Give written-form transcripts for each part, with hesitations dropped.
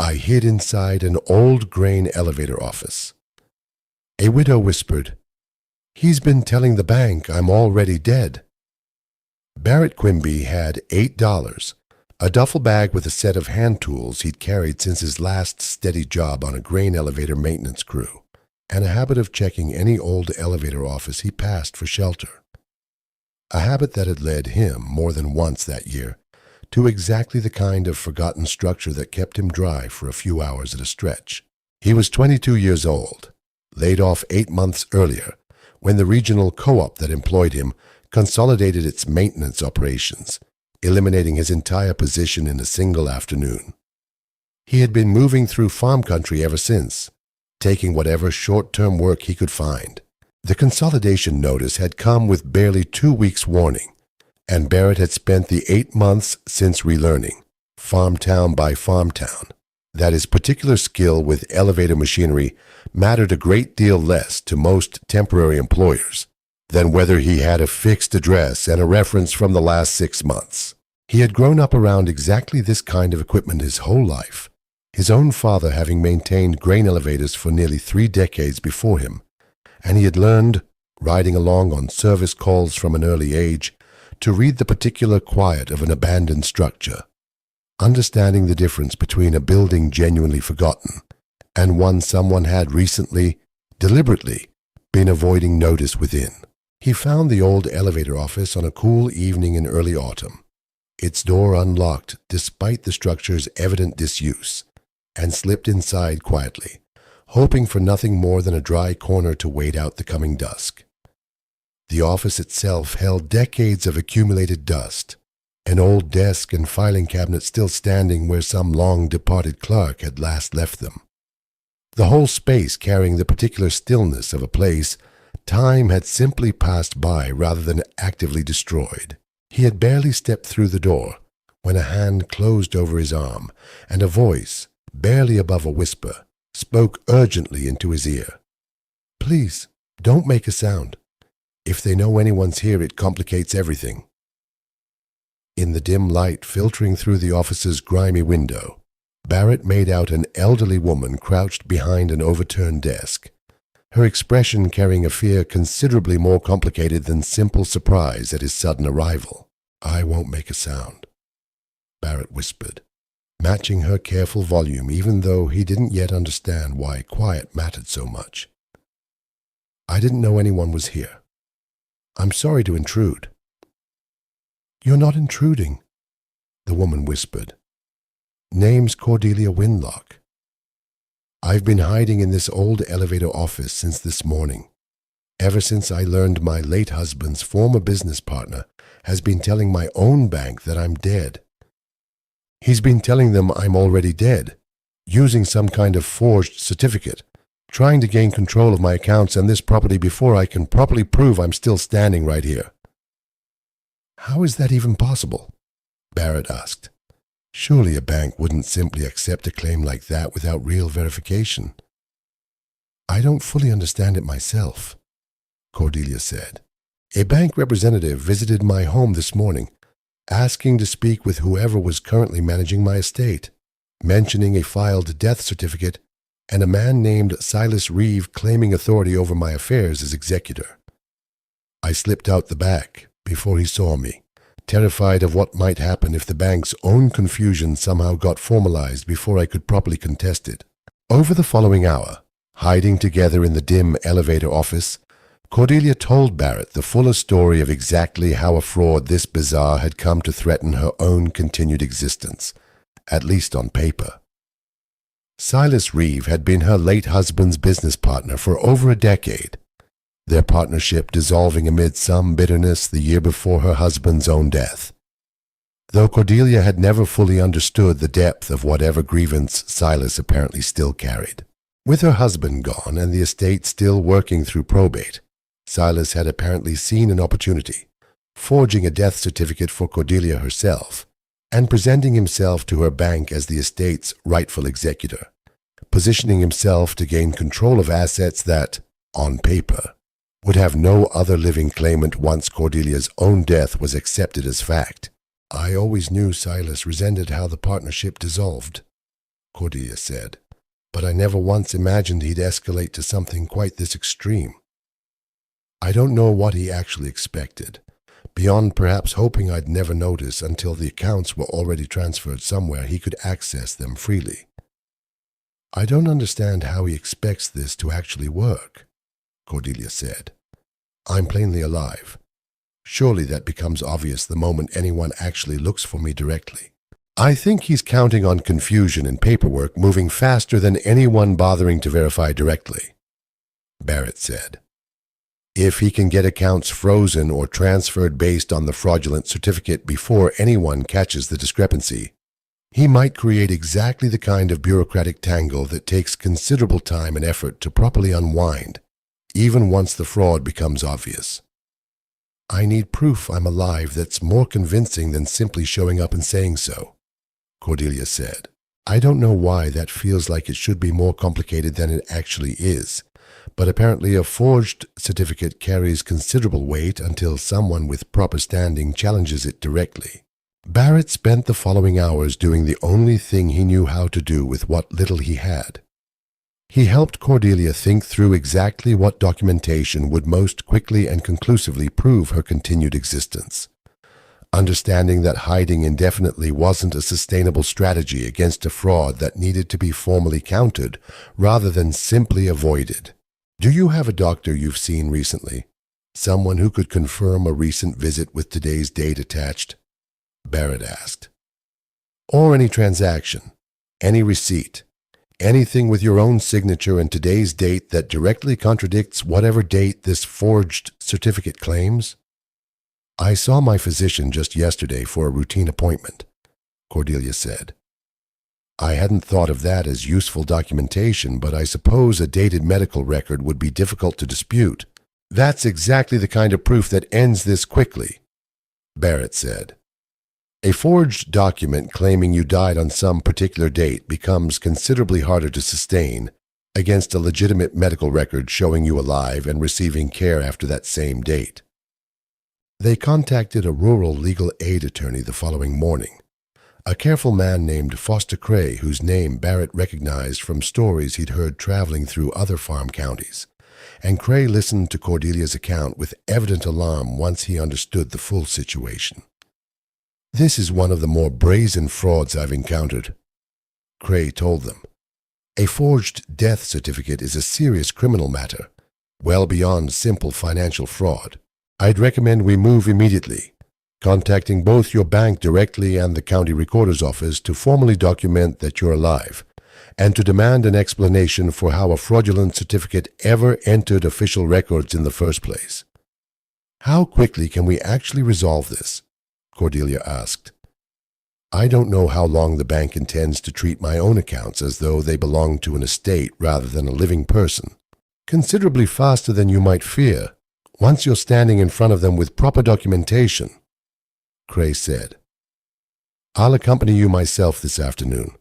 I hid inside an old grain elevator office. A widow whispered, "He's been telling the bank I'm already dead." Barrett Quimby had $8, a duffel bag with a set of hand tools he'd carried since his last steady job on a grain elevator maintenance crew, and a habit of checking any old elevator office he passed for shelter. A habit that had led him, more than once that year, to exactly the kind of forgotten structure that kept him dry for a few hours at a stretch. He was 22 years old, laid off 8 months earlier, when the regional co-op that employed him consolidated its maintenance operations, eliminating his entire position in a single afternoon. He had been moving through farm country ever since, taking whatever short-term work he could find. The consolidation notice had come with barely 2 weeks' warning, and Barrett had spent the 8 months since relearning, farm town by farm town, that his particular skill with elevator machinery mattered a great deal less to most temporary employers than whether he had a fixed address and a reference from the last 6 months. He had grown up around exactly this kind of equipment his whole life, his own father having maintained grain elevators for nearly 3 decades before him, and he had learned, riding along on service calls from an early age, to read the particular quiet of an abandoned structure, understanding the difference between a building genuinely forgotten and one someone had recently, deliberately, been avoiding notice within. He found the old elevator office on a cool evening in early autumn, its door unlocked despite the structure's evident disuse, and slipped inside quietly, hoping for nothing more than a dry corner to wait out the coming dusk. The office itself held decades of accumulated dust, an old desk and filing cabinet still standing where some long-departed clerk had last left them. The whole space carrying the particular stillness of a place time had simply passed by rather than actively destroyed. He had barely stepped through the door when a hand closed over his arm, and a voice, barely above a whisper, spoke urgently into his ear. "Please, don't make a sound. If they know anyone's here, it complicates everything." In the dim light filtering through the office's grimy window, Barrett made out an elderly woman crouched behind an overturned desk, her expression carrying a fear considerably more complicated than simple surprise at his sudden arrival. "I won't make a sound," Barrett whispered, matching her careful volume even though he didn't yet understand why quiet mattered so much. "I didn't know anyone was here. I'm sorry to intrude." "You're not intruding," the woman whispered. "Name's Cordelia Winlock. I've been hiding in this old elevator office since this morning, ever since I learned my late husband's former business partner has been telling my own bank that I'm dead. He's been telling them I'm already dead, using some kind of forged certificate, trying to gain control of my accounts and this property before I can properly prove I'm still standing right here." "How is that even possible?" Barrett asked. "Surely a bank wouldn't simply accept a claim like that without real verification." "I don't fully understand it myself," Cordelia said. "A bank representative visited my home this morning, asking to speak with whoever was currently managing my estate, mentioning a filed death certificate and a man named Silas Reeve claiming authority over my affairs as executor. I slipped out the back before he saw me, terrified of what might happen if the bank's own confusion somehow got formalized before I could properly contest it." Over the following hour, hiding together in the dim elevator office, Cordelia told Barrett the fuller story of exactly how a fraud this bizarre had come to threaten her own continued existence, at least on paper. Silas Reeve had been her late husband's business partner for over a decade, their partnership dissolving amid some bitterness the year before her husband's own death. Though Cordelia had never fully understood the depth of whatever grievance Silas apparently still carried. With her husband gone and the estate still working through probate, Silas had apparently seen an opportunity, forging a death certificate for Cordelia herself, and presenting himself to her bank as the estate's rightful executor, positioning himself to gain control of assets that, on paper, would have no other living claimant once Cordelia's own death was accepted as fact. "I always knew Silas resented how the partnership dissolved," Cordelia said, "but I never once imagined he'd escalate to something quite this extreme." I don't know what he actually expected, beyond perhaps hoping I'd never notice until the accounts were already transferred somewhere he could access them freely. "I don't understand how he expects this to actually work," Cordelia said. "I'm plainly alive. Surely that becomes obvious the moment anyone actually looks for me directly." "I think he's counting on confusion and paperwork moving faster than anyone bothering to verify directly," Barrett said. "If he can get accounts frozen or transferred based on the fraudulent certificate before anyone catches the discrepancy, he might create exactly the kind of bureaucratic tangle that takes considerable time and effort to properly unwind, even once the fraud becomes obvious. I need proof I'm alive that's more convincing than simply showing up and saying so," Cordelia said. "I don't know why that feels like it should be more complicated than it actually is, but apparently a forged certificate carries considerable weight until someone with proper standing challenges it directly." Barrett spent the following hours doing the only thing he knew how to do with what little he had. He helped Cordelia think through exactly what documentation would most quickly and conclusively prove her continued existence. Understanding that hiding indefinitely wasn't a sustainable strategy against a fraud that needed to be formally countered rather than simply avoided. "Do you have a doctor you've seen recently? Someone who could confirm a recent visit with today's date attached?" Barrett asked. "Or any transaction, any receipt, anything with your own signature and today's date that directly contradicts whatever date this forged certificate claims?" "I saw my physician just yesterday for a routine appointment," Cordelia said. "I hadn't thought of that as useful documentation, but I suppose a dated medical record would be difficult to dispute." "That's exactly the kind of proof that ends this quickly," Barrett said. "A forged document claiming you died on some particular date becomes considerably harder to sustain against a legitimate medical record showing you alive and receiving care after that same date." They contacted a rural legal aid attorney the following morning, a careful man named Foster Cray, whose name Barrett recognized from stories he'd heard traveling through other farm counties, and Cray listened to Cordelia's account with evident alarm once he understood the full situation. "This is one of the more brazen frauds I've encountered," Cray told them. "A forged death certificate is a serious criminal matter, well beyond simple financial fraud. I'd recommend we move immediately, contacting both your bank directly and the county recorder's office to formally document that you're alive, and to demand an explanation for how a fraudulent certificate ever entered official records in the first place." "How quickly can we actually resolve this?" Cordelia asked. "I don't know how long the bank intends to treat my own accounts as though they belong to an estate rather than a living person." "Considerably faster than you might fear, once you're standing in front of them with proper documentation," Cray said. "I'll accompany you myself this afternoon.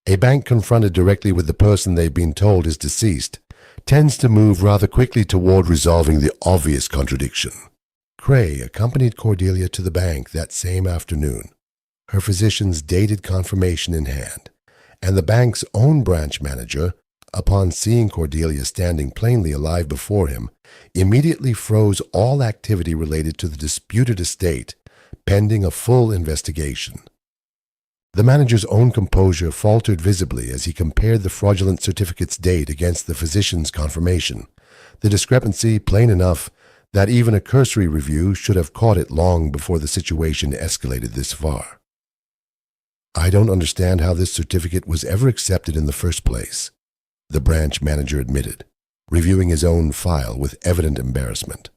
A bank confronted directly with the person they've been told is deceased tends to move rather quickly toward resolving the obvious contradiction." Cray accompanied Cordelia to the bank that same afternoon, her physician's dated confirmation in hand, and the bank's own branch manager, upon seeing Cordelia standing plainly alive before him, immediately froze all activity related to the disputed estate, pending a full investigation. The manager's own composure faltered visibly as he compared the fraudulent certificate's date against the physician's confirmation, the discrepancy plain enough that even a cursory review should have caught it long before the situation escalated this far. "I don't understand how this certificate was ever accepted in the first place," the branch manager admitted, reviewing his own file with evident embarrassment.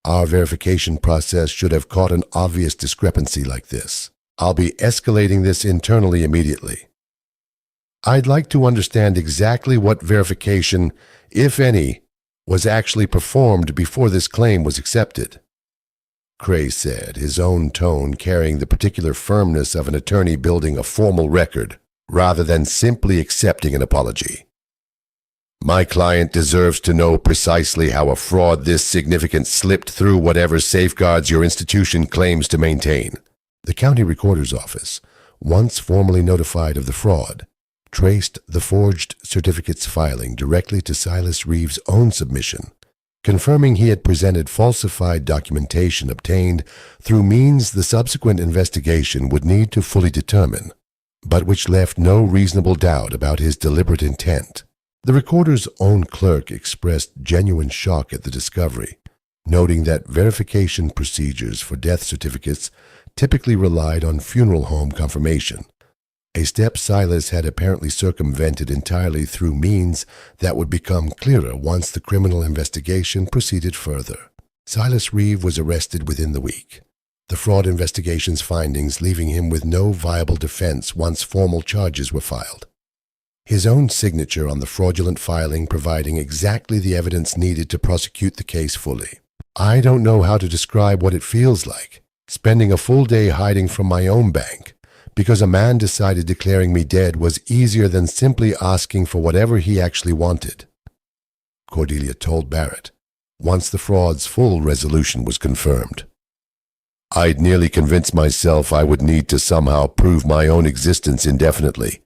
"Our verification process should have caught an obvious discrepancy like this. I'll be escalating this internally immediately. I'd like to understand exactly what verification, if any, was actually performed before this claim was accepted," Cray said, his own tone carrying the particular firmness of an attorney building a formal record rather than simply accepting an apology. "My client deserves to know precisely how a fraud this significant slipped through whatever safeguards your institution claims to maintain." The county recorder's office, once formally notified of the fraud, traced the forged certificate's filing directly to Silas Reeve's own submission, confirming he had presented falsified documentation obtained through means the subsequent investigation would need to fully determine, but which left no reasonable doubt about his deliberate intent. The recorder's own clerk expressed genuine shock at the discovery, noting that verification procedures for death certificates typically relied on funeral home confirmation, a step Silas had apparently circumvented entirely through means that would become clearer once the criminal investigation proceeded further. Silas Reeve was arrested within the week, the fraud investigation's findings leaving him with no viable defense once formal charges were filed. His own signature on the fraudulent filing providing exactly the evidence needed to prosecute the case fully. I don't know how to describe what it feels like, spending a full day hiding from my own bank, because a man decided declaring me dead was easier than simply asking for whatever he actually wanted, Cordelia told Barrett, once the fraud's full resolution was confirmed. I'd nearly convinced myself I would need to somehow prove my own existence indefinitely,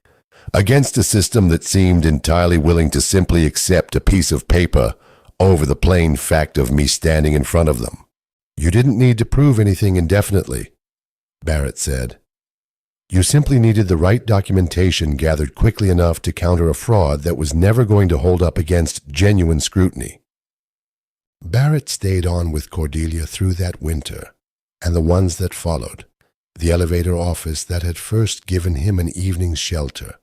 against a system that seemed entirely willing to simply accept a piece of paper over the plain fact of me standing in front of them. You didn't need to prove anything indefinitely, Barrett said. You simply needed the right documentation gathered quickly enough to counter a fraud that was never going to hold up against genuine scrutiny. Barrett stayed on with Cordelia through that winter, and the ones that followed, the elevator office that had first given him an evening's shelter,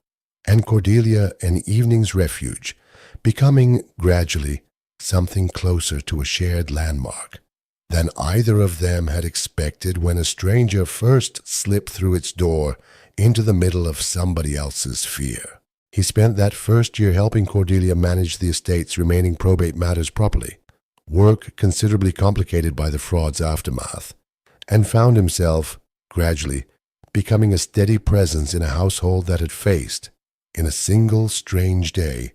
and Cordelia an evening's refuge, becoming, gradually, something closer to a shared landmark than either of them had expected when a stranger first slipped through its door into the middle of somebody else's fear. He spent that first year helping Cordelia manage the estate's remaining probate matters properly, work considerably complicated by the fraud's aftermath, and found himself, gradually, becoming a steady presence in a household that had faced, in a single strange day,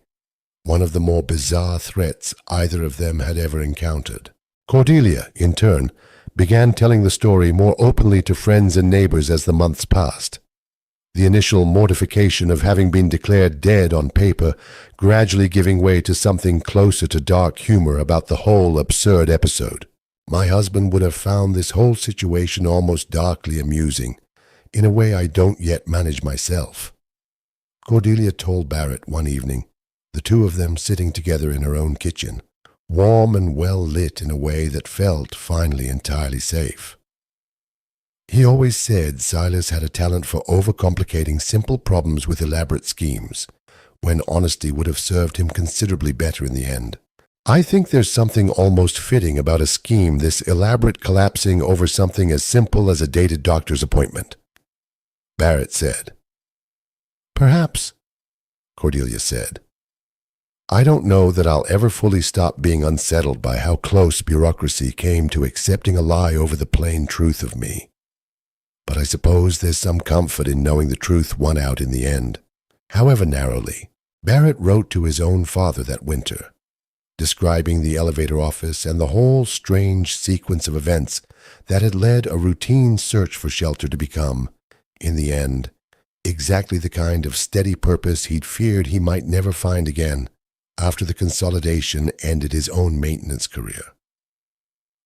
one of the more bizarre threats either of them had ever encountered. Cordelia, in turn, began telling the story more openly to friends and neighbors as the months passed, the initial mortification of having been declared dead on paper gradually giving way to something closer to dark humor about the whole absurd episode. My husband would have found this whole situation almost darkly amusing, in a way I don't yet manage myself, Cordelia told Barrett one evening, the two of them sitting together in her own kitchen, warm and well lit in a way that felt finally entirely safe. He always said Silas had a talent for overcomplicating simple problems with elaborate schemes, when honesty would have served him considerably better in the end. I think there's something almost fitting about a scheme this elaborate collapsing over something as simple as a dated doctor's appointment, Barrett said. Perhaps, Cordelia said. I don't know that I'll ever fully stop being unsettled by how close bureaucracy came to accepting a lie over the plain truth of me. But I suppose there's some comfort in knowing the truth won out in the end, however narrowly. Barrett wrote to his own father that winter, describing the elevator office and the whole strange sequence of events that had led a routine search for shelter to become, in the end, exactly the kind of steady purpose he'd feared he might never find again after the consolidation ended his own maintenance career.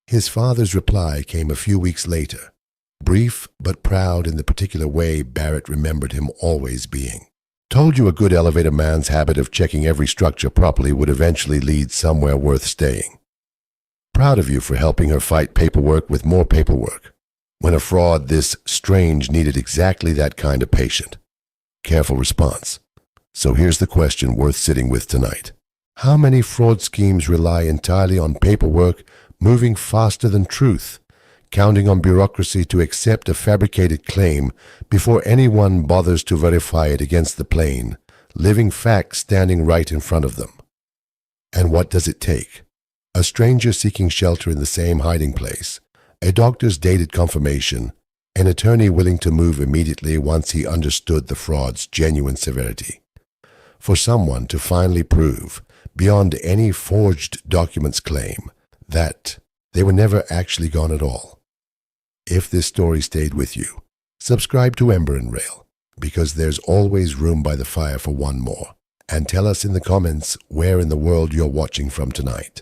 His father's reply came a few weeks later, brief but proud in the particular way Barrett remembered him always being. Told you a good elevator man's habit of checking every structure properly would eventually lead somewhere worth staying. Proud of you for helping her fight paperwork with more paperwork, when a fraud this strange needed exactly that kind of patient. Careful response. So here's the question worth sitting with tonight. How many fraud schemes rely entirely on paperwork moving faster than truth, counting on bureaucracy to accept a fabricated claim before anyone bothers to verify it against the plain, living facts standing right in front of them? And what does it take? A stranger seeking shelter in the same hiding place, a doctor's dated confirmation, an attorney willing to move immediately once he understood the fraud's genuine severity. For someone to finally prove, beyond any forged documents claim, that they were never actually gone at all. If this story stayed with you, Subscribe to Ember and Rail, because there's always room by the fire for one more. And tell us in the comments where in the world you're watching from tonight.